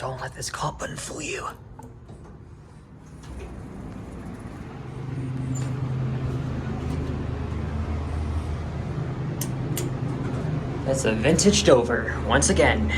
Don't let this call button fool you. That's a vintage Dover, once again.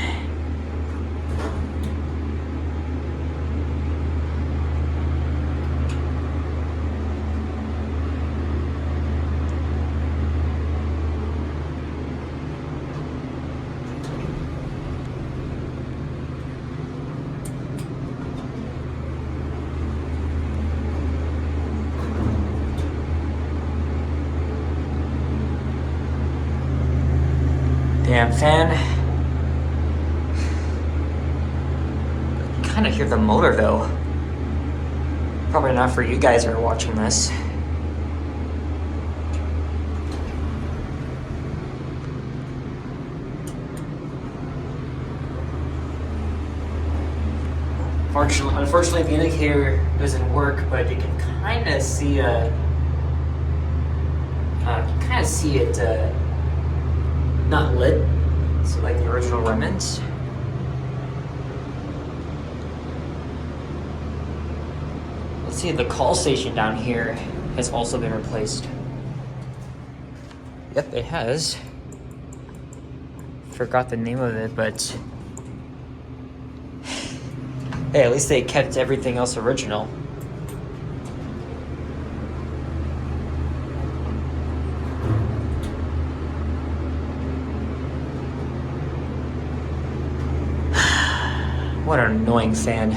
Damn, fan. Kinda hear the motor though. Probably not for you guys who are watching this. Unfortunately, the indicator doesn't work, but you can kind of see it not lit. So like the original remnants. Let's see, the call station down here has also been replaced. Yep, it has. Forgot the name of it, but hey, at least they kept everything else original. What an annoying fan.